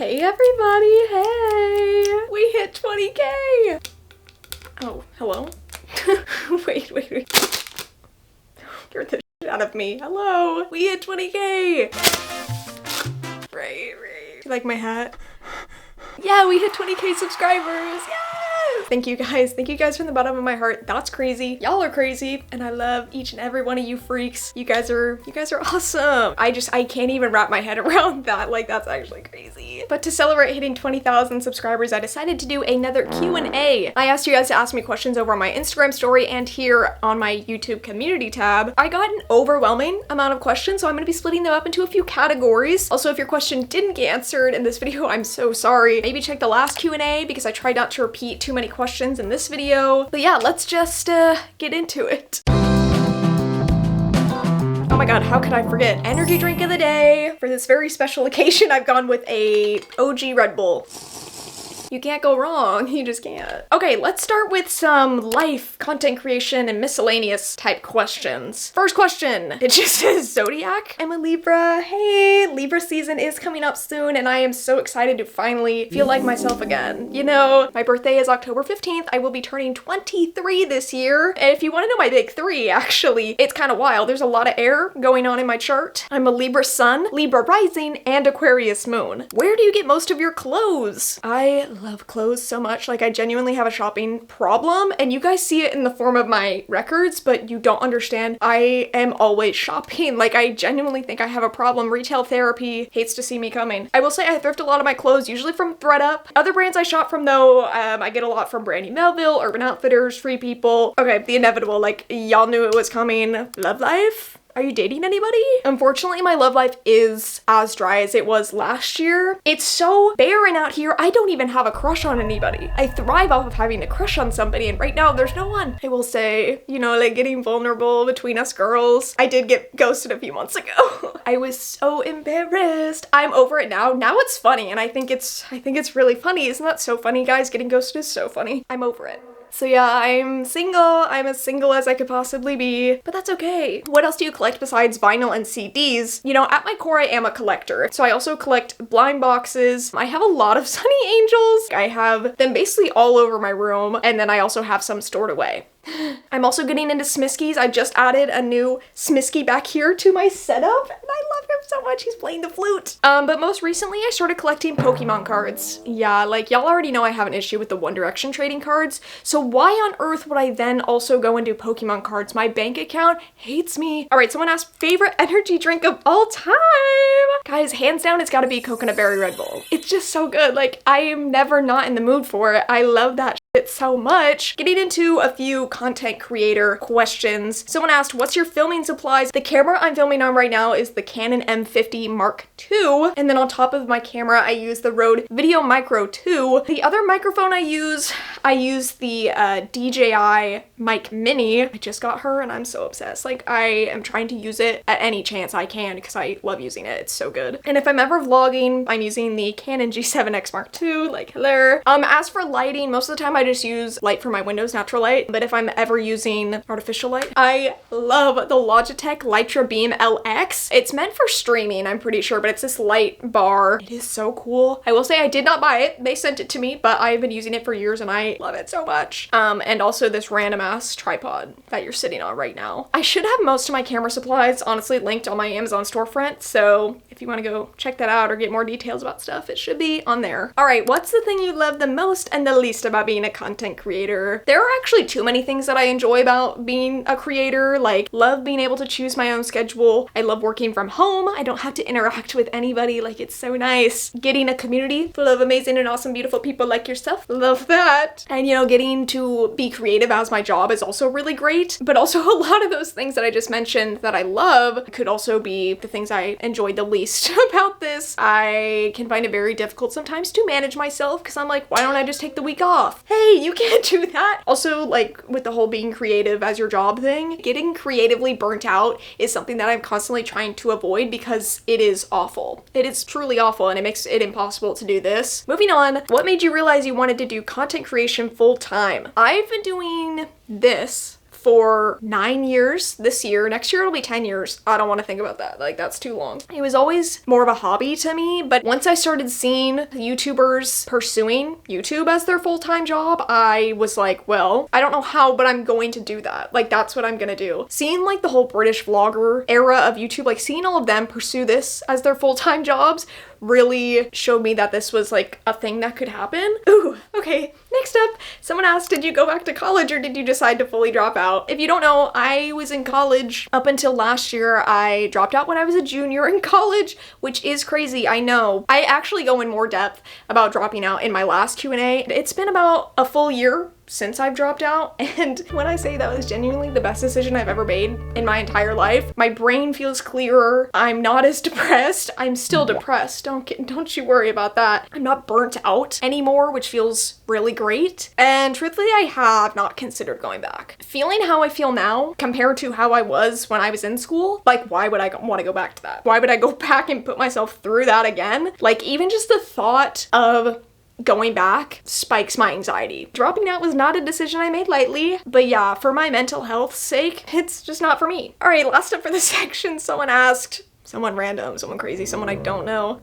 Hey everybody, hey! We hit 20K! Oh, hello? wait. Get the shit out of me. Hello! We hit 20K! Right. You like my hat? Yeah, we hit 20K subscribers! Yes! Thank you guys from the bottom of my heart. That's crazy. Y'all are crazy, and I love each and every one of you freaks. You guys are awesome. I can't even wrap my head around that. Like, that's actually crazy. But to celebrate hitting 20,000 subscribers, I decided to do another Q&A. I asked you guys to ask me questions over on my Instagram story and here on my YouTube community tab. I got an overwhelming amount of questions, so I'm gonna be splitting them up into a few categories. Also, if your question didn't get answered in this video, I'm so sorry. Maybe check the last Q&A because I tried not to repeat too many questions in this video. But yeah, let's just get into it. Oh my god, how could I forget? Energy drink of the day. For this very special occasion, I've gone with a OG Red Bull. You can't go wrong, you just can't. Okay, let's start with some life, content creation, and miscellaneous type questions. First question, it just says Zodiac. I'm a Libra. Hey, Libra season is coming up soon, and I am so excited to finally feel like myself again. You know, my birthday is October 15th. I will be turning 23 this year. And if you want to know my big three, actually, it's kind of wild. There's a lot of air going on in my chart. I'm a Libra sun, Libra rising, and Aquarius moon. Where do you get most of your clothes? I love clothes so much. Like, I genuinely have a shopping problem, and you guys see it in the form of my records, but you don't understand. I am always shopping. Like, I genuinely think I have a problem. Retail therapy hates to see me coming. I will say I thrift a lot of my clothes, usually from ThredUp. Other brands I shop from though, I get a lot from Brandy Melville, Urban Outfitters, Free People. Okay, the inevitable, like, y'all knew it was coming. Love Life? Are you dating anybody? Unfortunately, my love life is as dry as it was last year. It's so barren out here, I don't even have a crush on anybody. I thrive off of having a crush on somebody, and right now there's no one. I will say, you know, like, getting vulnerable between us girls. I did get ghosted a few months ago. I was so embarrassed. I'm over it now. Now it's funny, and I think it's really funny. Isn't that so funny, guys? Getting ghosted is so funny. I'm over it. So yeah, I'm single. I'm as single as I could possibly be, but that's okay. What else do you collect besides vinyl and CDs? You know, at my core, I am a collector. So I also collect blind boxes. I have a lot of Sunny Angels. I have them basically all over my room, and then I also have some stored away. I'm also getting into Smiskies. I just added a new Smisky back here to my setup, and I love him so much. He's playing the flute. But most recently, I started collecting Pokemon cards. Yeah, like, y'all already know I have an issue with the One Direction trading cards, so why on earth would I then also go and do Pokemon cards? My bank account hates me. All right, someone asked favorite energy drink of all time. Guys, hands down, it's gotta be Coconut Berry Red Bull. It's just so good. Like, I am never not in the mood for it. I love that shit so much. Getting into a few content creator questions. Someone asked, what's your filming supplies? The camera I'm filming on right now is the Canon M50 Mark II, and then on top of my camera, I use the Rode Video Micro 2. The other microphone I use the DJI Mic Mini. I just got her, and I'm so obsessed. Like, I am trying to use it at any chance I can because I love using it. It's so good. And if I'm ever vlogging, I'm using the Canon G7X Mark II, like, hello. As for lighting, most of the time I just use light for my windows, natural light, but if I'm ever using artificial light, I love the Logitech Litra Beam LX. It's meant for streaming, I'm pretty sure, but it's this light bar. It is so cool. I will say I did not buy it. They sent it to me, but I've been using it for years and I love it so much. And also this random ass tripod that you're sitting on right now. I should have most of my camera supplies honestly linked on my Amazon storefront, so if you want to go check that out or get more details about stuff, it should be on there. All right, what's the thing you love the most and the least about being a content creator? There are actually too many things that I enjoy about being a creator. Like, love being able to choose my own schedule. I love working from home. I don't have to interact with anybody. Like, it's so nice. Getting a community full of amazing and awesome, beautiful people like yourself. Love that. And, you know, getting to be creative as my job is also really great. But also a lot of those things that I just mentioned that I love could also be the things I enjoy the least about this. I can find it very difficult sometimes to manage myself because I'm like, why don't I just take the week off? Hey, you can't do that. Also, like, with the whole being creative as your job thing, getting creatively burnt out is something that I'm constantly trying to avoid because it is awful. It is truly awful, and it makes it impossible to do this. Moving on, what made you realize you wanted to do content creation full time? I've been doing this for 9 years this year. Next year it'll be 10 years. I don't want to think about that. Like, that's too long. It was always more of a hobby to me, but once I started seeing YouTubers pursuing YouTube as their full-time job, I was like, well, I don't know how, but I'm going to do that. Like, that's what I'm gonna do. Seeing like the whole British vlogger era of YouTube, like seeing all of them pursue this as their full-time jobs really showed me that this was like a thing that could happen. Ooh, okay. Next up, someone asked, did you go back to college or did you decide to fully drop out? If you don't know, I was in college up until last year. I dropped out when I was a junior in college, which is crazy, I know. I actually go in more depth about dropping out in my last Q&A. It's been about a full year since I've dropped out, and when I say that was genuinely the best decision I've ever made in my entire life, my brain feels clearer. I'm not as depressed. I'm still depressed. Don't you worry about that. I'm not burnt out anymore, which feels really great. And truthfully, I have not considered going back. Feeling how I feel now compared to how I was when I was in school, like, why would I want to go back to that? Why would I go back and put myself through that again? Like, even just the thought of going back spikes my anxiety. Dropping out was not a decision I made lightly, but yeah, for my mental health's sake, it's just not for me. All right, last up for this section, someone asked, someone random, someone crazy, someone I don't know.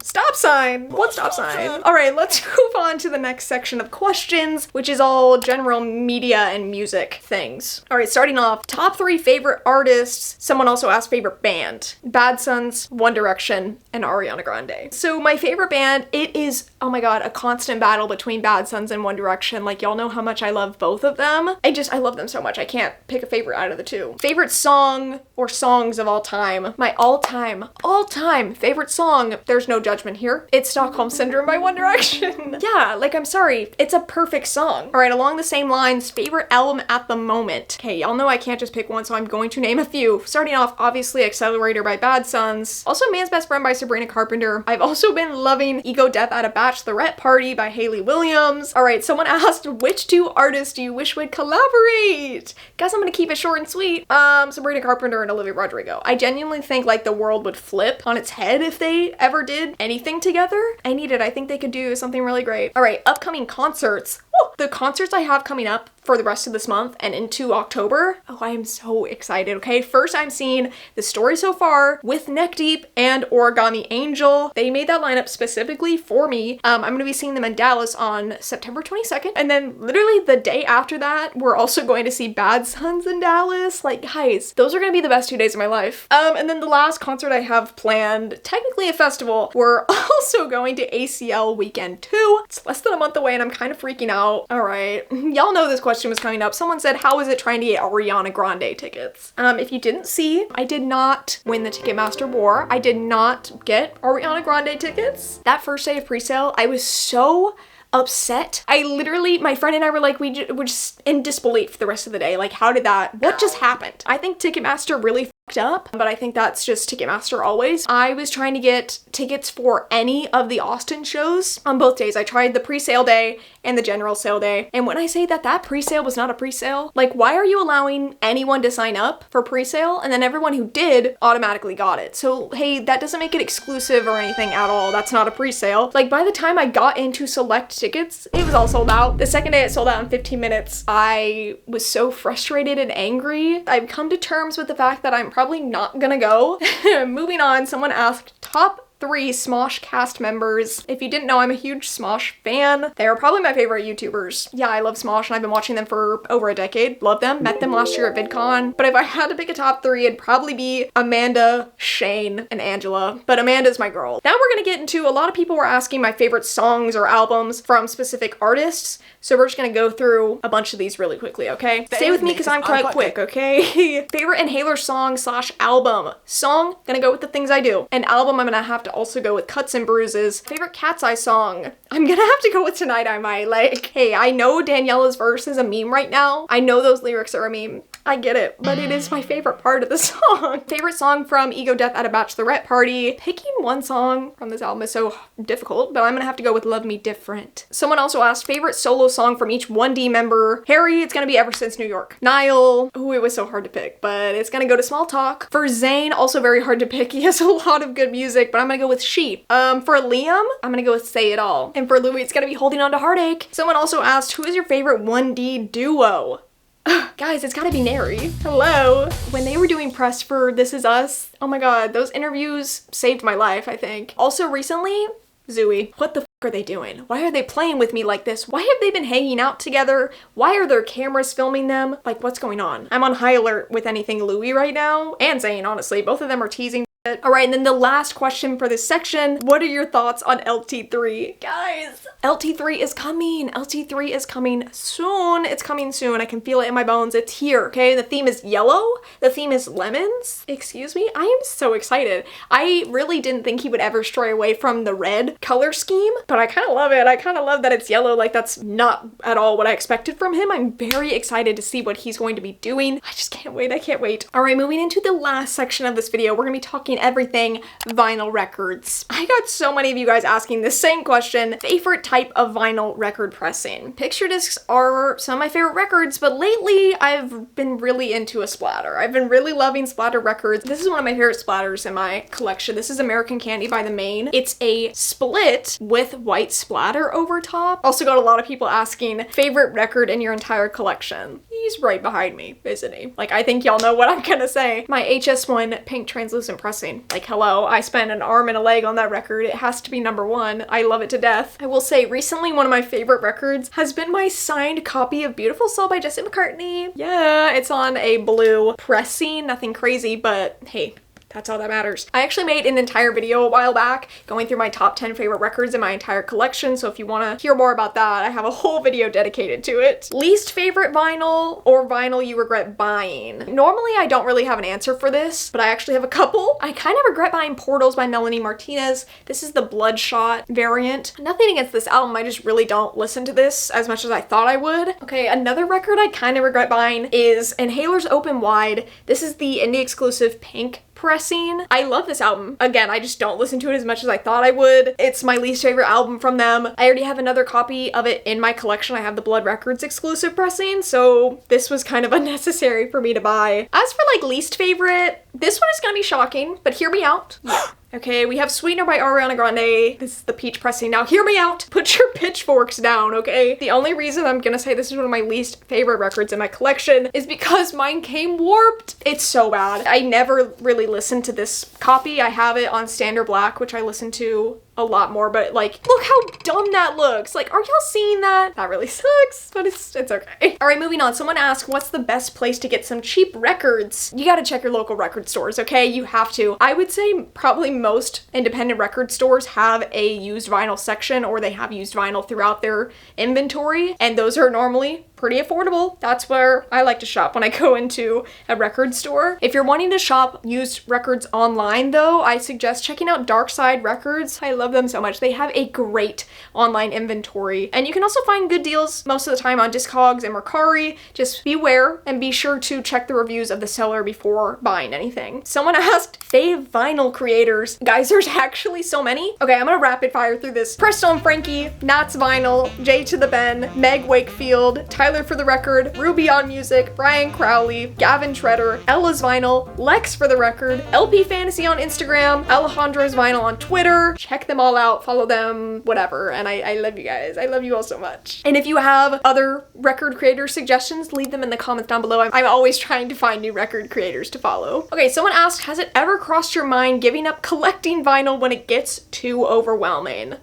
Stop sign. What stop sign? All right, let's move on to the next section of questions, which is all general media and music things. All right, starting off, top 3 favorite artists. Someone also asked favorite band. Bad Suns, One Direction, and Ariana Grande. So my favorite band, it is, oh my god, a constant battle between Bad Suns and One Direction. Like, y'all know how much I love both of them. I love them so much. I can't pick a favorite out of the two. Favorite song or songs of all time. My all-time favorite song, there's no judgment here, it's Stockholm Syndrome by One Direction. Yeah, like, I'm sorry, it's a perfect song. All right, along the same lines, favorite album at the moment. Okay, y'all know I can't just pick one, so I'm going to name a few. Starting off, obviously, Accelerator by Bad Suns. Also, Man's Best Friend by Sabrina Carpenter. I've also been loving Ego Death at a Bachelorette Party by Hayley Williams. All right, someone asked, which 2 artists do you wish would collaborate? Guys, I'm gonna keep it short and sweet. Sabrina Carpenter and Olivia Rodrigo. I genuinely think, like, the world would flip on its head if they ever did anything together. I need it. I think they could do something really great. All right, upcoming concerts. Woo! The concerts I have coming up for the rest of this month and into October. Oh, I am so excited, okay? First, I'm seeing The Story So Far with Neck Deep and Origami Angel. They made that lineup specifically for me. I'm gonna be seeing them in Dallas on September 22nd. And then literally the day after that, we're also going to see Bad Suns in Dallas. Like, guys, those are gonna be the best 2 days of my life. And then the last concert I have planned, technically a festival, we're also going to ACL Weekend 2. It's less than a month away and I'm kind of freaking out. All right, y'all know this question was coming up. Someone said, how is it trying to get Ariana Grande tickets? If you didn't see, I did not win the Ticketmaster war. I did not get Ariana Grande tickets. That first day of presale, I was so upset. I literally, my friend and I were like, we were just in disbelief the rest of the day. Like, what just happened? I think Ticketmaster really fucked up, but I think that's just Ticketmaster always. I was trying to get tickets for any of the Austin shows on both days. I tried the pre-sale day and the general sale day. And when I say that pre-sale was not a pre-sale, like, why are you allowing anyone to sign up for pre-sale and then everyone who did automatically got it? So, hey, that doesn't make it exclusive or anything at all. That's not a pre-sale. Like, by the time I got into select tickets, it was all sold out. The second day it sold out in 15 minutes. I was so frustrated and angry. I've come to terms with the fact that I'm probably not gonna go. Moving on, someone asked top 3 Smosh cast members. If you didn't know, I'm a huge Smosh fan. They're probably my favorite YouTubers. Yeah, I love Smosh and I've been watching them for over a decade. Love them. Met them last year at VidCon. But if I had to pick a top 3, it'd probably be Amanda, Shane, and Angela. But Amanda's my girl. Now we're gonna get into, a lot of people were asking my favorite songs or albums from specific artists. So we're just gonna go through a bunch of these really quickly, okay? Stay with me because I'm quite quick, okay? Favorite Inhaler song / album. Song, gonna go with The Things I Do. And album, I'm gonna have to also go with Cuts and Bruises. Favorite Cat's Eye song. I'm gonna have to go with Tonight I Might. Like, hey, I know Daniela's verse is a meme right now. I know those lyrics are a meme. I get it, but it is my favorite part of the song. Favorite song from Ego Death at a Bachelorette Party. Picking one song from this album is so difficult, but I'm gonna have to go with Love Me Different. Someone also asked favorite solo song from each 1D member. Harry, it's gonna be Ever Since New York. Niall, oh, it was so hard to pick, but it's gonna go to Small Talk. For Zayn, also very hard to pick. He has a lot of good music, but I'm gonna go with Sheep. For Liam, I'm gonna go with Say It All. And for Louis, it's gonna be Holding On to Heartache. Someone also asked, who is your favorite 1D duo? Guys, it's gotta be Neri. Hello. When they were doing press for This Is Us, oh my god, those interviews saved my life, I think. Also recently, Zooey. What the f are they doing? Why are they playing with me like this? Why have they been hanging out together? Why are their cameras filming them? Like, what's going on? I'm on high alert with anything Louis right now, and Zayn, honestly. Both of them are teasing. All right, and then the last question for this section, what are your thoughts on LT3? Guys, LT3 is coming. LT3 is coming soon. It's coming soon. I can feel it in my bones. It's here, okay? The theme is yellow. The theme is lemons. Excuse me? I am so excited. I really didn't think he would ever stray away from the red color scheme, but I kind of love it. I kind of love that it's yellow. Like, that's not at all what I expected from him. I'm very excited to see what he's going to be doing. I just can't wait. I can't wait. All right, moving into the last section of this video, we're gonna be talking everything vinyl records. I got so many of you guys asking the same question. Favorite type of vinyl record pressing? Picture discs are some of my favorite records, but lately I've been really into a splatter. I've been really loving splatter records. This is one of my favorite splatters in my collection. This is American Candy by The Maine. It's a split with white splatter over top. Also got a lot of people asking favorite record in your entire collection. He's right behind me, isn't he? Like, I think y'all know what I'm gonna say. My HS1 pink translucent pressing. Like, hello, I spent an arm and a leg on that record. It has to be #1. I love it to death. I will say, recently, one of my favorite records has been my signed copy of Beautiful Soul by Jesse McCartney. Yeah, it's on a blue pressing, nothing crazy, but hey, that's all that matters. I actually made an entire video a while back going through my top 10 favorite records in my entire collection, so if you want to hear more about that, I have a whole video dedicated to it. Least favorite vinyl or vinyl you regret buying? Normally I don't really have an answer for this, but I actually have a couple. I kind of regret buying Portals by Melanie Martinez. This is the Bloodshot variant. Nothing against this album, I just really don't listen to this as much as I thought I would. Okay, another record I kind of regret buying is Inhaler's Open Wide. This is the indie exclusive pink pressing. I love this album. Again, I just don't listen to it as much as I thought I would. It's my least favorite album from them. I already have another copy of it in my collection. I have the Blood Records exclusive pressing, so this was kind of unnecessary for me to buy. As for like least favorite, this one is gonna be shocking, but hear me out. Yeah. Okay, we have Sweetener by Ariana Grande. This is the peach pressing. Now hear me out. Put your pitchforks down, okay? The only reason I'm gonna say this is one of my least favorite records in my collection is because mine came warped. It's so bad. I never really listened to this copy. I have it on Standard Black, which I listen to a lot more, but like, look how dumb that looks. Like, are y'all seeing that? That really sucks, but it's okay. All right, moving on. Someone asked, what's the best place to get some cheap records? You gotta check your local record stores, okay? You have to. I would say probably most independent record stores have a used vinyl section, or they have used vinyl throughout their inventory, and those are normally pretty affordable. That's where I like to shop when I go into a record store. If you're wanting to shop used records online though, I suggest checking out Dark Side Records. I love them so much. They have a great online inventory, and you can also find good deals most of the time on Discogs and Mercari. Just beware and be sure to check the reviews of the seller before buying anything. Someone asked fave vinyl creators. Guys, there's actually so many. Okay, I'm gonna rapid fire through this. Presto and Frankie, Nats Vinyl, J to the Ben, Meg Wakefield, Tyler for the Record, Ruby on Music, Brian Crowley, Gavin Treader, Ella's Vinyl, Lex for the Record, LP Fantasy on Instagram, Alejandro's Vinyl on Twitter. Check them all out, follow them, whatever. And I love you guys. I love you all so much. And if you have other record creator suggestions, leave them in the comments down below. I'm always trying to find new record creators to follow. Okay, someone asked, has it ever crossed your mind giving up collecting vinyl when it gets too overwhelming?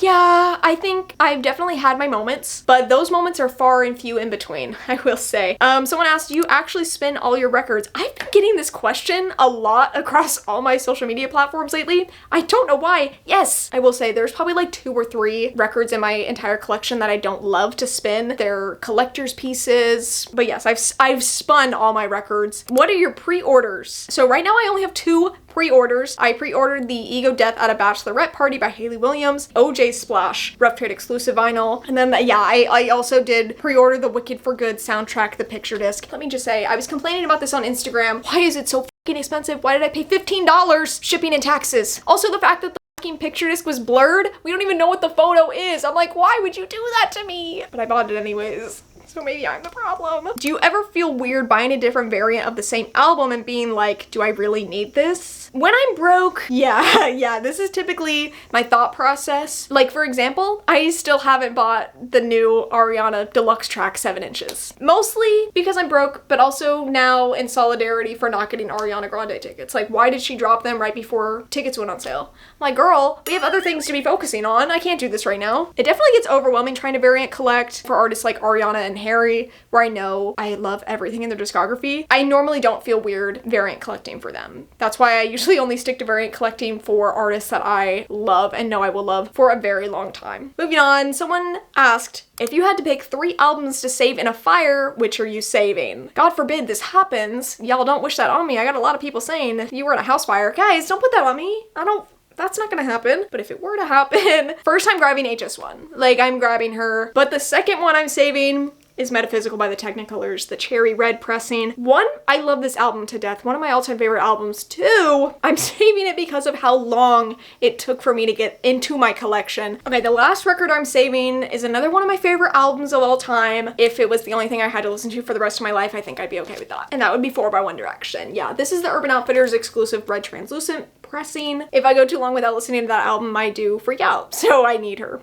Yeah, I think I've definitely had my moments, but those moments are far and few in between, I will say. Someone asked, do you actually spin all your records? I've been getting this question a lot across all my social media platforms lately. I don't know why. Yes, I will say there's probably like 2 or 3 records in my entire collection that I don't love to spin. They're collector's pieces, but yes, I've spun all my records. What are your pre-orders? So right now I only have 2 pre-orders. I pre-ordered the Ego Death at a Bachelorette Party by Hayley Williams, OJ Splash, Rough Trade exclusive vinyl, and then yeah, I also did pre-order the Wicked for Good soundtrack, the picture disc. Let me just say, I was complaining about this on Instagram. Why is it so fucking expensive? Why did I pay $15 shipping and taxes? Also, the fact that the fucking picture disc was blurred, we don't even know what the photo is. I'm like, why would you do that to me? But I bought it anyways. So maybe I'm the problem. Do you ever feel weird buying a different variant of the same album and being like, do I really need this? When I'm broke, yeah, this is typically my thought process. Like, for example, I still haven't bought the new Ariana Deluxe track 7 inches. Mostly because I'm broke, but also now in solidarity for not getting Ariana Grande tickets. Like, why did she drop them right before tickets went on sale? I'm like, girl, we have other things to be focusing on. I can't do this right now. It definitely gets overwhelming trying to variant collect for artists like Ariana and Harry, where I know I love everything in their discography. I normally don't feel weird variant collecting for them. That's why I usually only stick to variant collecting for artists that I love and know I will love for a very long time. Moving on, someone asked, if you had to pick 3 albums to save in a fire, which are you saving? God forbid this happens. Y'all don't wish that on me. I got a lot of people saying if you were in a house fire, guys, don't put that on me. That's not gonna happen. But if it were to happen, first I'm grabbing HS1. Like, I'm grabbing her. But the second one I'm saving is Metaphysical by the Technicolors, the cherry red pressing. 1, I love this album to death. One of my all-time favorite albums. 2, I'm saving it because of how long it took for me to get into my collection. Okay, the last record I'm saving is another one of my favorite albums of all time. If it was the only thing I had to listen to for the rest of my life, I think I'd be okay with that. And that would be 4 by One Direction. Yeah, this is the Urban Outfitters exclusive red translucent pressing. If I go too long without listening to that album, I do freak out. So I need her.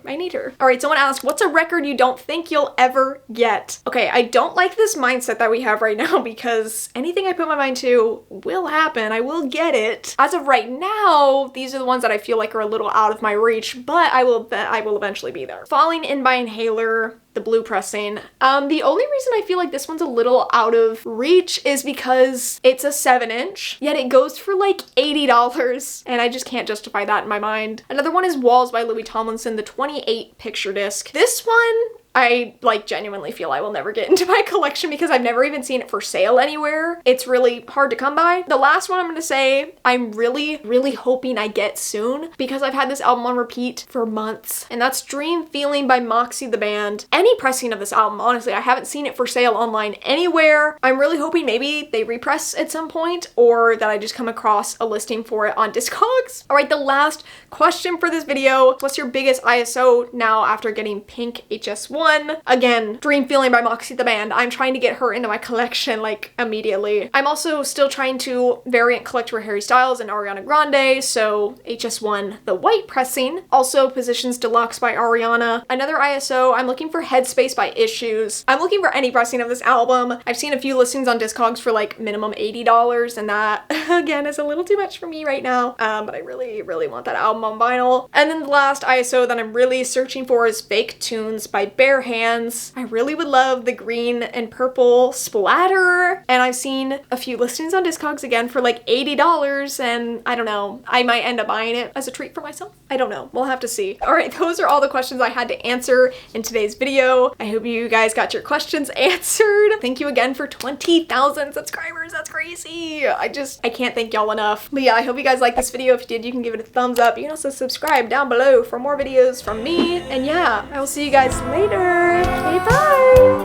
All right, someone asked, what's a record you don't think you'll ever get? Okay, I don't like this mindset that we have right now because anything I put my mind to will happen. I will get it. As of right now, these are the ones that I feel like are a little out of my reach, but I will eventually be there. Falling In by Inhaler, the blue pressing. The only reason I feel like this one's a little out of reach is because it's a 7-inch, yet it goes for like $80, and I just can't justify that in my mind. Another one is Walls by Louis Tomlinson, the 28 picture disc. This one, I like genuinely feel I will never get into my collection because I've never even seen it for sale anywhere. It's really hard to come by. The last one I'm gonna say, I'm really, really hoping I get soon because I've had this album on repeat for months, and that's Dream Feeling by Moxie the Band. Any pressing of this album, honestly, I haven't seen it for sale online anywhere. I'm really hoping maybe they repress at some point or that I just come across a listing for it on Discogs. All right, the last question for this video, what's your biggest ISO now after getting Pink HS1? Again, Dream Feeling by Moxie the Band. I'm trying to get her into my collection like immediately. I'm also still trying to variant collect for Harry Styles and Ariana Grande, so HS1, the white pressing. Also Positions Deluxe by Ariana. Another ISO, I'm looking for Headspace by Issues. I'm looking for any pressing of this album. I've seen a few listings on Discogs for like minimum $80, and that again is a little too much for me right now. But I really, really want that album on vinyl. And then the last ISO that I'm really searching for is Fake Tunes by Bare Hands. I really would love the green and purple splatter, and I've seen a few listings on Discogs again for like $80, and I don't know, I might end up buying it as a treat for myself. I don't know, we'll have to see. All right, those are all the questions I had to answer in today's video. I hope you guys got your questions answered. Thank you again for 20,000 subscribers. That's crazy. I can't thank y'all enough. But yeah, I hope you guys liked this video. If you did, you can give it a thumbs up. You can also subscribe down below for more videos from me. And yeah, I will see you guys later. Okay, bye.